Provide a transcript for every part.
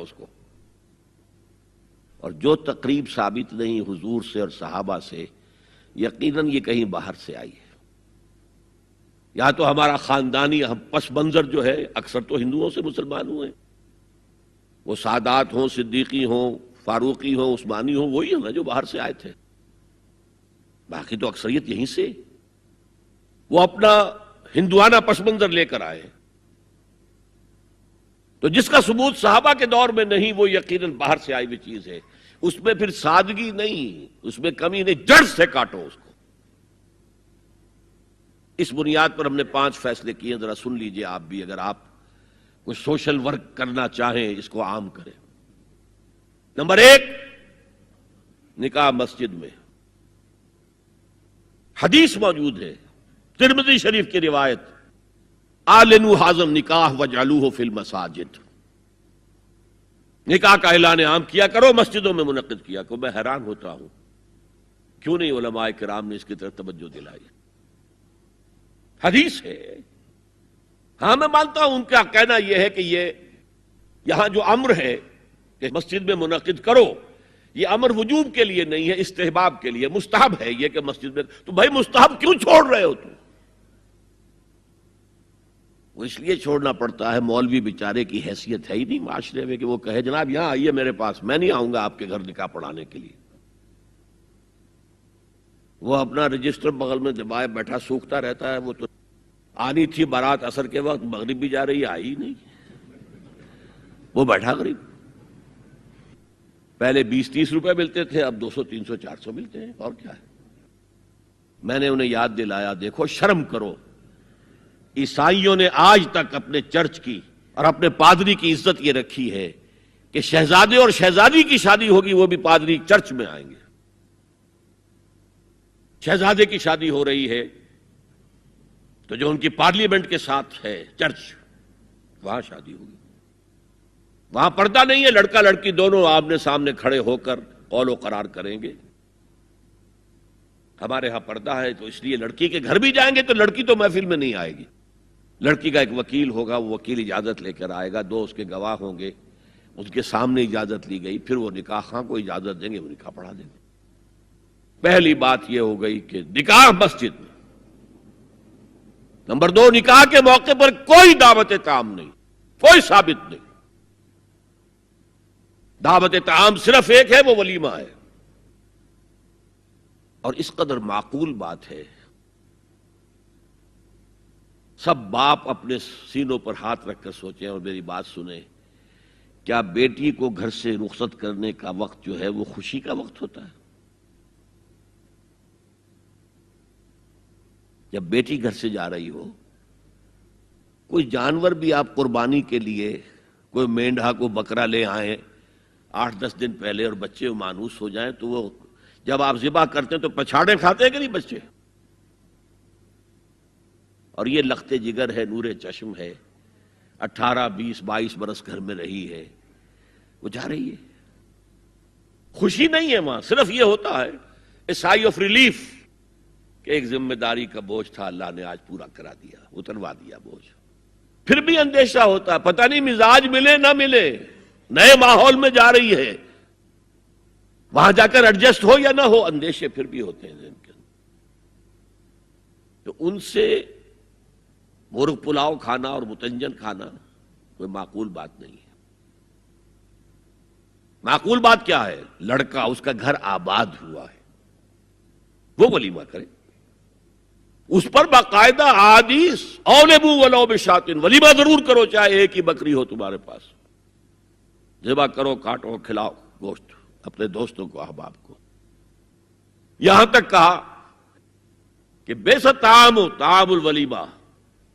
اس کو، اور جو تقریب ثابت نہیں حضور سے اور صحابہ سے، یقیناً یہ کہیں باہر سے آئی ہے. یا تو ہمارا خاندانی پس منظر جو ہے، اکثر تو ہندوؤں سے مسلمان ہوئے، وہ سادات ہوں، صدیقی ہوں، فاروقی ہوں، عثمانی ہوں، وہی ہیں نا جو باہر سے آئے تھے. باقی تو اکثریت یہیں سے، وہ اپنا ہندوانہ پس منظر لے کر آئے. تو جس کا ثبوت صحابہ کے دور میں نہیں، وہ یقیناً باہر سے آئی ہوئی چیز ہے. اس میں پھر سادگی نہیں، اس میں کمی نہیں، جڑ سے کاٹو اس کو. اس بنیاد پر ہم نے 5 فیصلے کیے، ذرا سن لیجئے آپ بھی، اگر آپ کوئی سوشل ورک کرنا چاہیں اس کو عام کریں. نمبر 1، نکاح مسجد میں. حدیث موجود ہے، ترمذی شریف کی روایت، اعلنوا ھذا النکاح واجعلوہ فی المساجد. نکاح کا اعلان عام کیا کرو، مسجدوں میں منعقد کیا کرو. میں حیران ہوتا ہوں کیوں نہیں علماء کرام نے اس کی طرف توجہ دلائی. حدیث ہے. ہاں میں مانتا ہوں ان کا کہنا یہ ہے کہ یہ یہاں جو امر ہے کہ مسجد میں منعقد کرو، یہ امر وجوب کے لیے نہیں ہے، استحباب کے لیے. مستحب ہے یہ کہ مسجد میں، تو بھائی مستحب کیوں چھوڑ رہے ہو تم؟ وہ اس لیے چھوڑنا پڑتا ہے، مولوی بیچارے کی حیثیت ہے ہی نہیں معاشرے میں کہ وہ کہے جناب یہاں آئیے میرے پاس، میں نہیں آؤں گا آپ کے گھر نکاح پڑھانے کے لیے. وہ اپنا رجسٹر بغل میں دبائے بیٹھا سوکھتا رہتا ہے. وہ تو آنی تھی بارات عصر کے وقت، مغرب بھی جا رہی ہے، آئی ہی نہیں، وہ بیٹھا غریب. پہلے 20-30 روپے ملتے تھے، اب 200 300 400 ملتے ہیں، اور کیا ہے. میں نے انہیں یاد دلایا، دیکھو شرم کرو. عیسائیوں نے آج تک اپنے چرچ کی اور اپنے پادری کی عزت یہ رکھی ہے کہ شہزادے اور شہزادی کی شادی ہوگی وہ بھی پادری چرچ میں آئیں گے. شہزادے کی شادی ہو رہی ہے تو جو ان کی پارلیمنٹ کے ساتھ ہے چرچ، وہاں شادی ہوگی. وہاں پردہ نہیں ہے، لڑکا لڑکی دونوں آمنے سامنے کھڑے ہو کر قول و قرار کریں گے. ہمارے ہاں پردہ ہے تو اس لیے لڑکی کے گھر بھی جائیں گے تو لڑکی تو محفل میں نہیں آئے گی. لڑکی کا ایک وکیل ہوگا، وہ وکیل اجازت لے کر آئے گا، 2 اس کے گواہ ہوں گے، اس کے سامنے اجازت لی گئی، پھر وہ نکاح خواہ کو اجازت دیں گے، وہ نکاح پڑھا دیں گے. پہلی بات یہ ہو گئی کہ نکاح مسجد میں. نمبر 2، نکاح کے موقع پر کوئی دعوت طعام نہیں، کوئی ثابت نہیں. دعوت طعام صرف ایک ہے، وہ ولیمہ ہے. اور اس قدر معقول بات ہے، سب باپ اپنے سینوں پر ہاتھ رکھ کر سوچیں اور میری بات سنیں. کیا بیٹی کو گھر سے رخصت کرنے کا وقت جو ہے وہ خوشی کا وقت ہوتا ہے؟ جب بیٹی گھر سے جا رہی ہو، کوئی جانور بھی آپ قربانی کے لیے، کوئی مینڈھا کو بکرا لے آئیں 8-10 دن پہلے اور بچے مانوس ہو جائیں تو وہ جب آپ ذبح کرتے ہیں تو پچھاڑے کھاتے ہیں کہ نہیں بچے؟ اور یہ لخت جگر ہے، نور چشم ہے، 18 20 22 برس گھر میں رہی ہے، وہ جا رہی ہے. خوشی نہیں ہے وہاں، صرف یہ ہوتا ہے اے سائی آف ریلیف کہ ایک ذمہ داری کا بوجھ تھا، اللہ نے آج پورا کرا دیا، اتروا دیا بوجھ. پھر بھی اندیشہ ہوتا ہے، پتہ نہیں مزاج ملے نہ ملے، نئے ماحول میں جا رہی ہے، وہاں جا کر ایڈجسٹ ہو یا نہ ہو، اندیشے پھر بھی ہوتے ہیں ذہن کے اندر. تو ان سے مرغ پلاؤ کھانا اور متنجن کھانا کوئی معقول بات نہیں ہے. معقول بات کیا ہے؟ لڑکا، اس کا گھر آباد ہوا ہے، وہ ولیمہ کرے، اس پر باقاعدہ احادیث اولبوا ولو بشاۃ، ولیمہ ضرور کرو چاہے ایک ہی بکری ہو تمہارے پاس، ذبح کرو، کاٹو، کھلاؤ گوشت اپنے دوستوں کو، احباب کو. یہاں تک کہا کہ بیس طعام الولیمہ،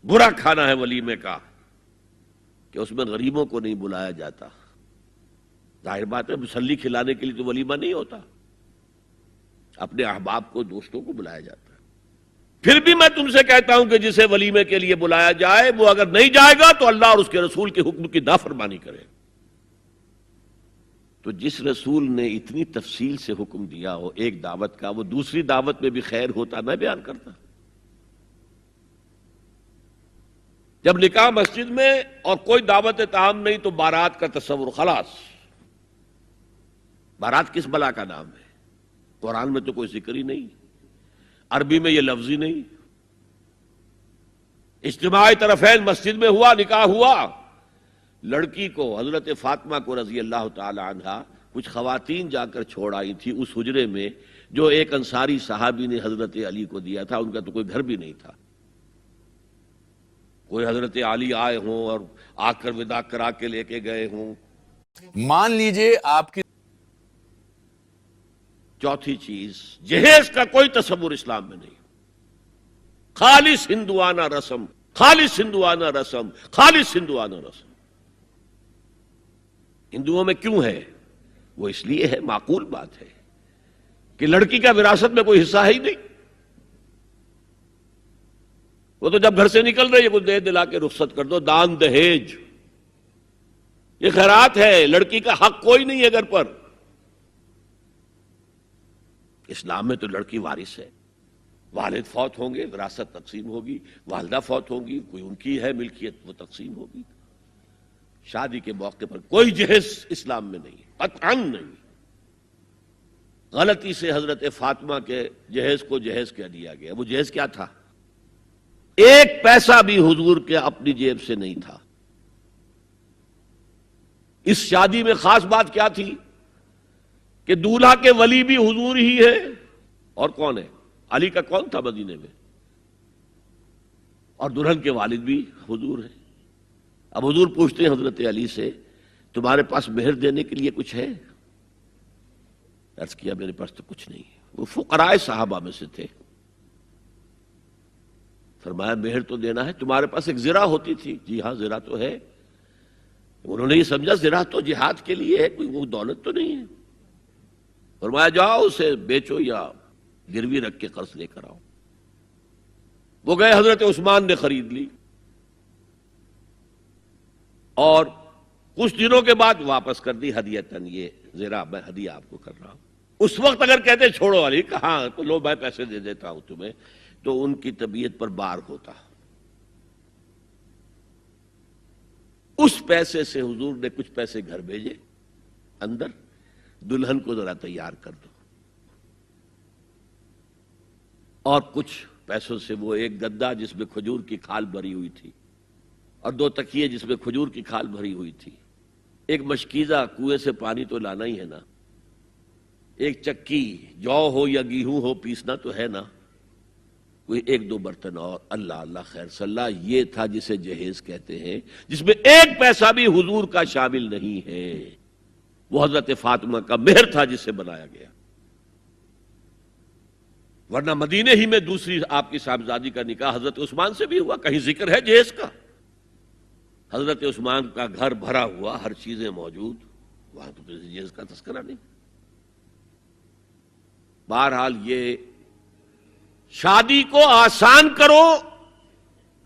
برا کھانا ہے ولیمے کا کہ اس میں غریبوں کو نہیں بلایا جاتا. ظاہر بات ہے مسلی کھلانے کے لیے تو ولیمہ نہیں ہوتا، اپنے احباب کو، دوستوں کو بلایا جاتا ہے. پھر بھی میں تم سے کہتا ہوں کہ جسے ولیمے کے لیے بلایا جائے وہ اگر نہیں جائے گا تو اللہ اور اس کے رسول کے حکم کی نافرمانی کرے. تو جس رسول نے اتنی تفصیل سے حکم دیا ہو ایک دعوت کا، وہ دوسری دعوت میں بھی خیر ہوتا نہ بیان کرتا؟ جب نکاح مسجد میں اور کوئی دعوت تعام نہیں تو بارات کا تصور خلاص. بارات کس بلا کا نام ہے؟ قرآن میں تو کوئی ذکر ہی نہیں، عربی میں یہ لفظ ہی نہیں. اجتماع طرفین مسجد میں ہوا، نکاح ہوا. لڑکی کو، حضرت فاطمہ کو رضی اللہ تعالی عنہا، کچھ خواتین جا کر چھوڑ آئی تھی اس حجرے میں جو ایک انصاری صحابی نے حضرت علی کو دیا تھا. ان کا تو کوئی گھر بھی نہیں تھا. کوئی حضرت علی آئے ہوں اور آ کر وداع کرا کے لے کے گئے ہوں. مان لیجئے آپ کی چوتھی چیز، جہیز کا کوئی تصور اسلام میں نہیں. خالص ہندوانہ رسم، خالص ہندوانہ رسم، خالص ہندوانہ رسم. ہندوؤں میں کیوں ہے؟ وہ اس لیے ہے، معقول بات ہے کہ لڑکی کا وراثت میں کوئی حصہ ہے ہی نہیں. وہ تو جب گھر سے نکل رہی ہے کچھ دے دلا کے رخصت کر دو. دان دہیج یہ خیرات ہے، لڑکی کا حق کوئی نہیں ہے گھر پر. اسلام میں تو لڑکی وارث ہے. والد فوت ہوں گے وراثت تقسیم ہوگی، والدہ فوت ہوں گی کوئی ان کی ہے ملکیت وہ تقسیم ہوگی. شادی کے موقع پر کوئی جہیز اسلام میں نہیں، قطعاً نہیں. غلطی سے حضرت فاطمہ کے جہیز کو جہیز کہہ دیا گیا. وہ جہیز کیا تھا؟ ایک پیسہ بھی حضور کے اپنی جیب سے نہیں تھا. اس شادی میں خاص بات کیا تھی کہ دولہا کے ولی بھی حضور ہی ہے. اور کون ہے؟ علی کا کون تھا مدینے میں؟ اور دلہن کے والد بھی حضور ہیں. اب حضور پوچھتے ہیں حضرت علی سے، تمہارے پاس مہر دینے کے لیے کچھ ہے؟ عرض کیا میرے پاس تو کچھ نہیں. وہ فقراء صحابہ میں سے تھے. فرمایا مہر تو دینا ہے، تمہارے پاس ایک زرہ ہوتی تھی. جی ہاں زرہ تو ہے. انہوں نے یہ سمجھا زرہ تو جہاد کے لیے ہے، کوئی وہ دولت تو نہیں ہے. فرمایا جاؤ اسے بیچو یا گروی رکھ کے قرض لے کر آؤ. وہ گئے، حضرت عثمان نے خرید لی اور کچھ دنوں کے بعد واپس کر دی ہدیتاً. یہ زرہ میں ہدیہ آپ کو کر رہا ہوں. اس وقت اگر کہتے چھوڑو علی، کہاں تو لو میں پیسے دے دیتا ہوں تمہیں، تو ان کی طبیعت پر بار ہوتا. اس پیسے سے حضور نے کچھ پیسے گھر بھیجے اندر، دلہن کو ذرا تیار کر دو. اور کچھ پیسوں سے وہ ایک گدا جس میں کھجور کی کھال بھری ہوئی تھی، اور 2 تکیے جس میں کھجور کی کھال بھری ہوئی تھی، ایک مشکیزہ کنویں سے پانی تو لانا ہی ہے نا، ایک چکی جو ہو یا گیہوں ہو پیسنا تو ہے نا، کوئی 1-2 برتن اور. اللہ اللہ خیر صلی اللہ. یہ تھا جسے جہیز کہتے ہیں، جس میں ایک پیسہ بھی حضور کا شامل نہیں ہے. وہ حضرت فاطمہ کا مہر تھا جسے بنایا گیا. ورنہ مدینے ہی میں دوسری آپ کی صاحبزادی کا نکاح حضرت عثمان سے بھی ہوا. کہیں ذکر ہے جہیز کا؟ حضرت عثمان کا گھر بھرا ہوا، ہر چیزیں موجود، وہاں تو کسی جہیز کا تذکرہ نہیں. بہرحال یہ شادی کو آسان کرو،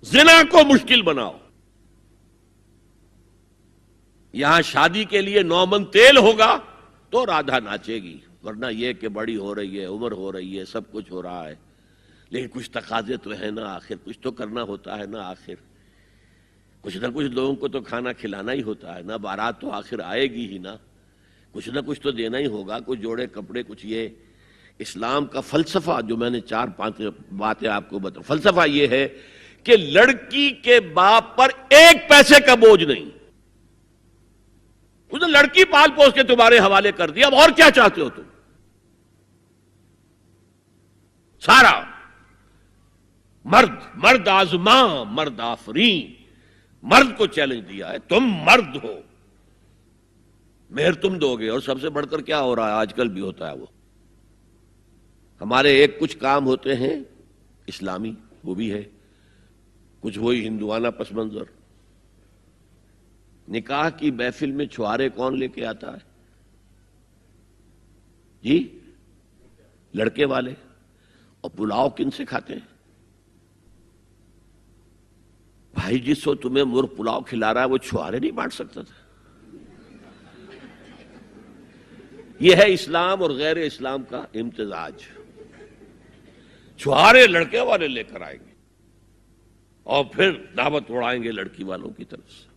زنا کو مشکل بناؤ. یہاں شادی کے لیے 9 من تیل ہوگا تو رادھا ناچے گی، ورنہ یہ کہ بڑی ہو رہی ہے، عمر ہو رہی ہے، سب کچھ ہو رہا ہے، لیکن کچھ تقاضے تو ہے نا، آخر کچھ تو کرنا ہوتا ہے نا. آخر کچھ نہ کچھ لوگوں کو تو کھانا کھلانا ہی ہوتا ہے نا. بارات تو آخر آئے گی ہی نا، کچھ نہ کچھ تو دینا ہی ہوگا. کچھ جوڑے کپڑے، کچھ یہ. اسلام کا فلسفہ جو میں نے 4-5 باتیں آپ کو بتا، فلسفہ یہ ہے کہ لڑکی کے باپ پر ایک پیسے کا بوجھ نہیں. اس نے لڑکی پال پوس کے تمہارے حوالے کر دیا، اب اور کیا چاہتے ہو تم؟ سارا مرد آزماں مرد آفرین، مرد کو چیلنج دیا ہے، تم مرد ہو، مہر تم دو گے. اور سب سے بڑھ کر کیا ہو رہا ہے آج کل بھی ہوتا ہے، وہ ہمارے ایک کچھ کام ہوتے ہیں اسلامی، وہ بھی ہے، کچھ وہی ہندوانہ پس منظر. نکاح کی محفل میں چھوارے کون لے کے آتا ہے؟ جی لڑکے والے. اور پلاؤ کن سے کھاتے ہیں؟ بھائی جس کو تمہیں مرغ پلاؤ کھلا رہا ہے وہ چھوارے نہیں بانٹ سکتا تھا؟ یہ ہے اسلام اور غیر اسلام کا امتزاج. چھوارے لڑکے والے لے کر آئیں گے. اور پھر دعوت اڑائیں گے لڑکی والوں کی طرف سے.